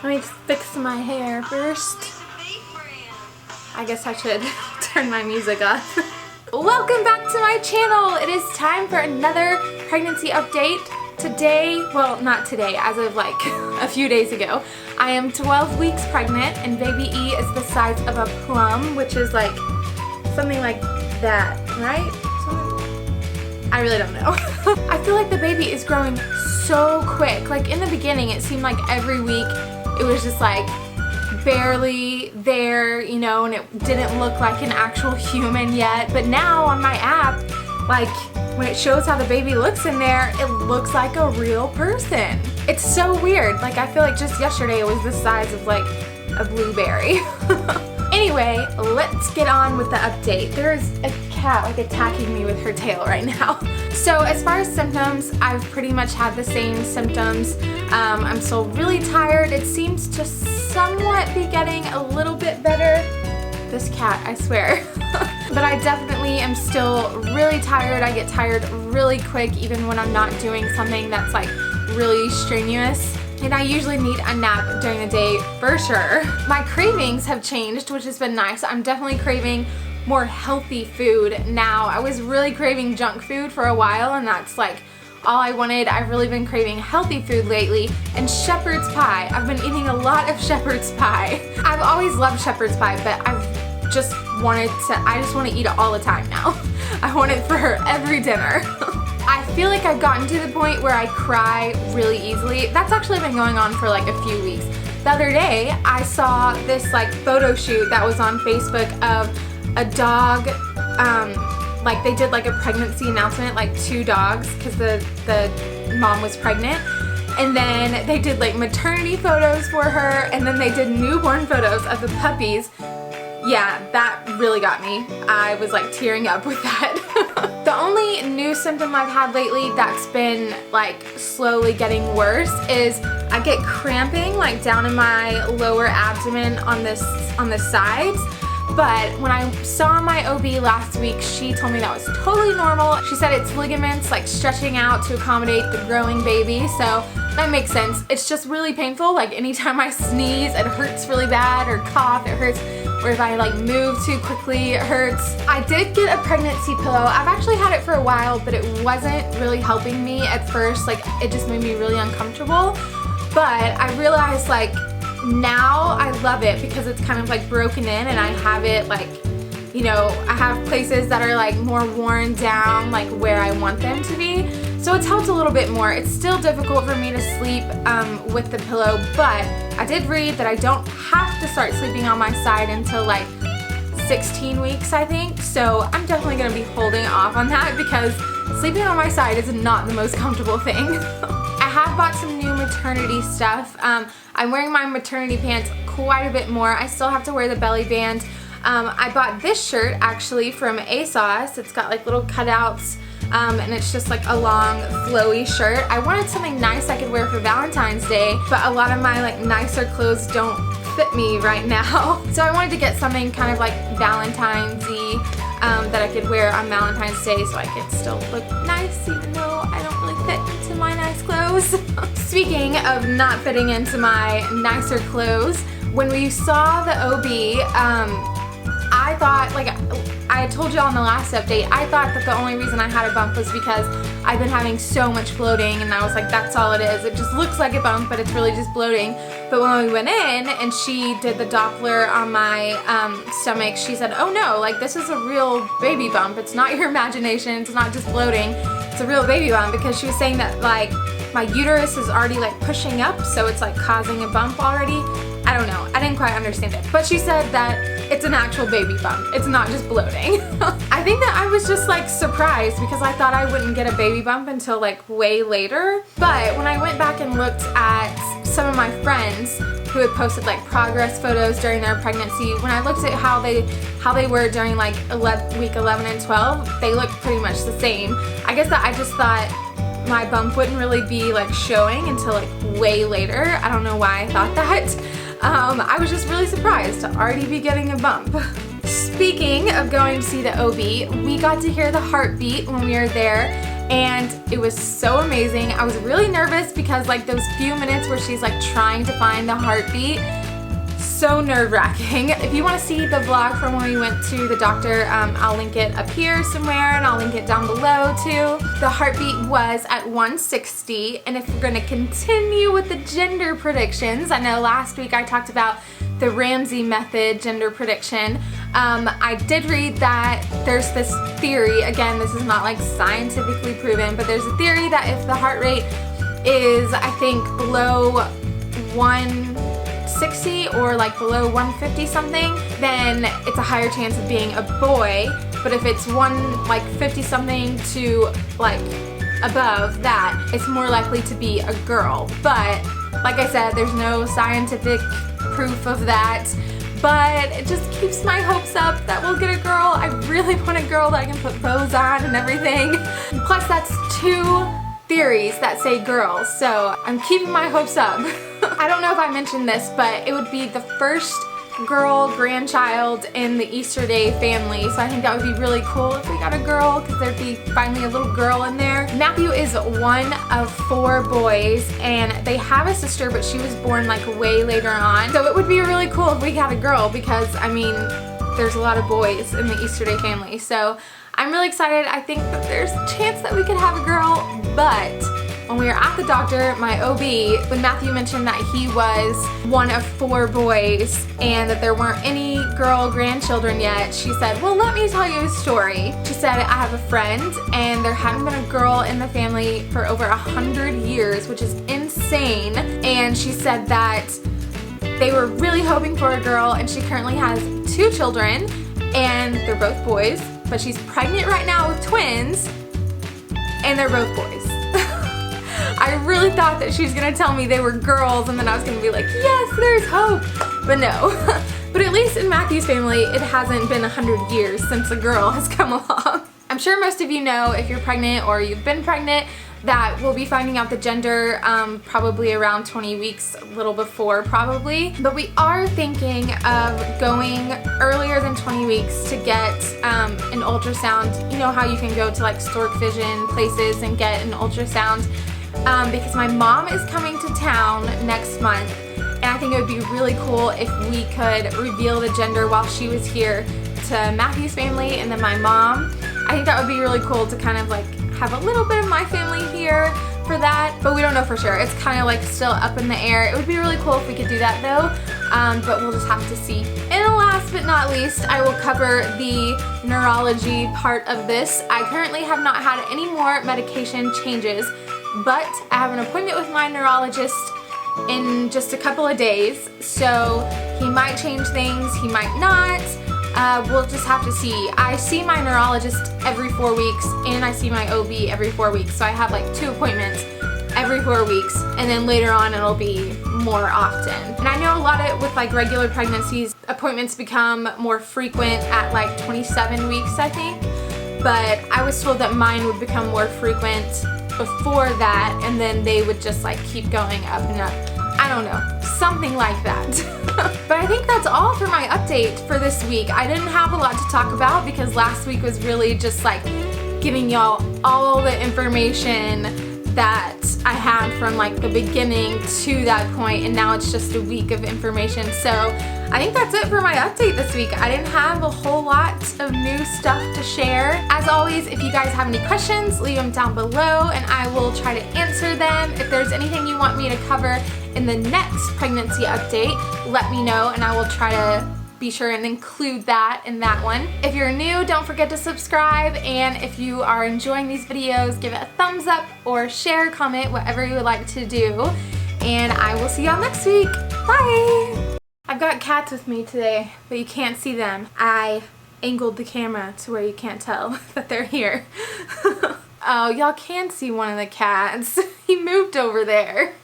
Let me fix my hair first. I guess I should turn my music off. Welcome back to my channel. It is time for another pregnancy update. Today, well, not today, as of like a few days ago, I am 12 weeks pregnant and baby E is the size of a plum, which is like something like that, right? I really don't know. I feel like the baby is growing so quick. Like in the beginning, it seemed like every week it was just like barely there, you know, and it didn't look like an actual human yet. But now on my app, like when it shows how the baby looks in there, it looks like a real person. It's so weird. Like I feel like just yesterday it was the size of like a blueberry. Anyway, let's get on with the update. There's a cat like attacking me with her tail right now. So as far as symptoms, I've pretty much had the same symptoms. I'm still really tired. It seems to somewhat be getting a little bit better. This cat, I swear. But I definitely am still really tired. I get tired really quick even when I'm not doing something that's like really strenuous. And I usually need a nap during the day for sure. My cravings have changed, which has been nice. I'm definitely craving more healthy food now. I was really craving junk food for a while and that's like all I wanted. I've really been craving healthy food lately, and shepherd's pie. I've been eating a lot of shepherd's pie. I've always loved shepherd's pie, but I just want to eat it all the time now. I want it for every dinner. I feel like I've gotten to the point where I cry really easily. That's actually been going on for like a few weeks. The other day, I saw this like photo shoot that was on Facebook of a dog, like they did like a pregnancy announcement, like 2 dogs, because the mom was pregnant. And then they did like maternity photos for her, and then they did newborn photos of the puppies. Yeah, that really got me. I was like tearing up with that. The only new symptom I've had lately that's been like slowly getting worse is I get cramping like down in my lower abdomen on the sides. But when I saw my OB last week, she told me that was totally normal. She said it's ligaments like stretching out to accommodate the growing baby, so that makes sense. It's just really painful. Like anytime I sneeze, it hurts really bad, or cough, it hurts. Or if I like move too quickly, it hurts. I did get a pregnancy pillow. I've actually had it for a while, but it wasn't really helping me at first. Like it just made me really uncomfortable. But I realized like now I love it because it's kind of like broken in, and I have it like, you know, I have places that are like more worn down, like where I want them to be. So it's helped a little bit more. It's still difficult for me to sleep with the pillow, but I did read that I don't have to start sleeping on my side until like 16 weeks, I think. So I'm definitely gonna be holding off on that because sleeping on my side is not the most comfortable thing. I have bought some new maternity stuff. I'm wearing my maternity pants quite a bit more. I still have to wear the belly band. I bought this shirt actually from ASOS. It's got like little cutouts. And it's just like a long flowy shirt. I wanted something nice I could wear for Valentine's Day, but a lot of my like nicer clothes don't fit me right now. So I wanted to get something kind of like Valentine's-y that I could wear on Valentine's Day so I could still look nice even though I don't really fit into my nice clothes. Speaking of not fitting into my nicer clothes, when we saw the OB, I thought, like I told you all in the last update, I thought that the only reason I had a bump was because I've been having so much bloating, and I was like, that's all it is. It just looks like a bump, but it's really just bloating. But when we went in and she did the Doppler on my stomach, she said, oh no, like this is a real baby bump. It's not your imagination. It's not just bloating. It's a real baby bump, because she was saying that like my uterus is already like pushing up, so it's like causing a bump already. I don't know. I didn't quite understand it. But she said that it's an actual baby bump. It's not just bloating. I think that I was just like surprised because I thought I wouldn't get a baby bump until like way later. But when I went back and looked at some of my friends who had posted like progress photos during their pregnancy, when I looked at how they were during like week 11 and 12, they looked pretty much the same. I guess that I just thought my bump wouldn't really be like showing until like way later. I don't know why I thought that. I was just really surprised to already be getting a bump. Speaking of going to see the OB, we got to hear the heartbeat when we were there, and it was so amazing. I was really nervous because like those few minutes where she's like trying to find the heartbeat, so nerve-wracking. If you want to see the vlog from when we went to the doctor, I'll link it up here somewhere, and I'll link it down below too. The heartbeat was at 160, and if we're going to continue with the gender predictions, I know last week I talked about the Ramsey method gender prediction. I did read that there's this theory, again this is not like scientifically proven, but there's a theory that if the heart rate is, I think, below 160 or like below 150 something, then it's a higher chance of being a boy. But if it's 150 something to like above that, it's more likely to be a girl. But like I said, there's no scientific proof of that, but it just keeps my hopes up that we'll get a girl. I really want a girl that I can put bows on and everything. Plus that's 2 theories that say girls, so I'm keeping my hopes up. I don't know if I mentioned this, but it would be the first girl grandchild in the Easter Day family, so I think that would be really cool if we got a girl, because there'd be finally a little girl in there. Matthew is one of 4 boys, and they have a sister, but she was born like way later on, so it would be really cool if we got a girl, because I mean there's a lot of boys in the Easter Day family. So I'm really excited. I think that there's a chance that we could have a girl. But when we were at the doctor, my OB, when Matthew mentioned that he was one of 4 boys and that there weren't any girl grandchildren yet, she said, well, let me tell you a story. She said, I have a friend and there hadn't been a girl in the family for over 100 years, which is insane. And she said that they were really hoping for a girl, and she currently has 2 children and they're both boys, but she's pregnant right now with twins and they're both boys. I really thought that she was gonna tell me they were girls, and then I was gonna be like, yes, there's hope, but no. But at least in Matthew's family, it hasn't been 100 years since a girl has come along. I'm sure most of you know, if you're pregnant or you've been pregnant, that we'll be finding out the gender probably around 20 weeks, a little before probably. But we are thinking of going earlier than 20 weeks to get an ultrasound. You know how you can go to like Stork Vision places and get an ultrasound? Because my mom is coming to town next month, and I think it would be really cool if we could reveal the gender while she was here to Matthew's family and then my mom. I think that would be really cool to kind of like have a little bit of my family here for that, but we don't know for sure. It's kind of like still up in the air. It would be really cool if we could do that though, but we'll just have to see. And last but not least, I will cover the neurology part of this. I currently have not had any more medication changes, but I have an appointment with my neurologist in just a couple of days, so he might change things, he might not. We'll just have to see. I see my neurologist every 4 weeks, and I see my OB every 4 weeks, so I have like 2 appointments every 4 weeks, and then later on it'll be more often. And I know a lot of, with like regular pregnancies, appointments become more frequent at like 27 weeks, I think, but I was told that mine would become more frequent before that, and then they would just like keep going up and up. I don't know, something like that. But I think that's all for my update for this week. I didn't have a lot to talk about because last week was really just like giving y'all all the information that I had from like the beginning to that point, and now it's just a week of information. So I think that's it for my update this week. I didn't have a whole lot of new stuff to share. As always, if you guys have any questions, leave them down below and I will try to answer them. If there's anything you want me to cover in the next pregnancy update, let me know and I will try to be sure and include that in that one. If you're new, don't forget to subscribe, and if you are enjoying these videos, give it a thumbs up or share, comment, whatever you would like to do. And I will see y'all next week. Bye! I've got cats with me today, but you can't see them. I angled the camera to where you can't tell that they're here. Oh, y'all can see one of the cats. He moved over there.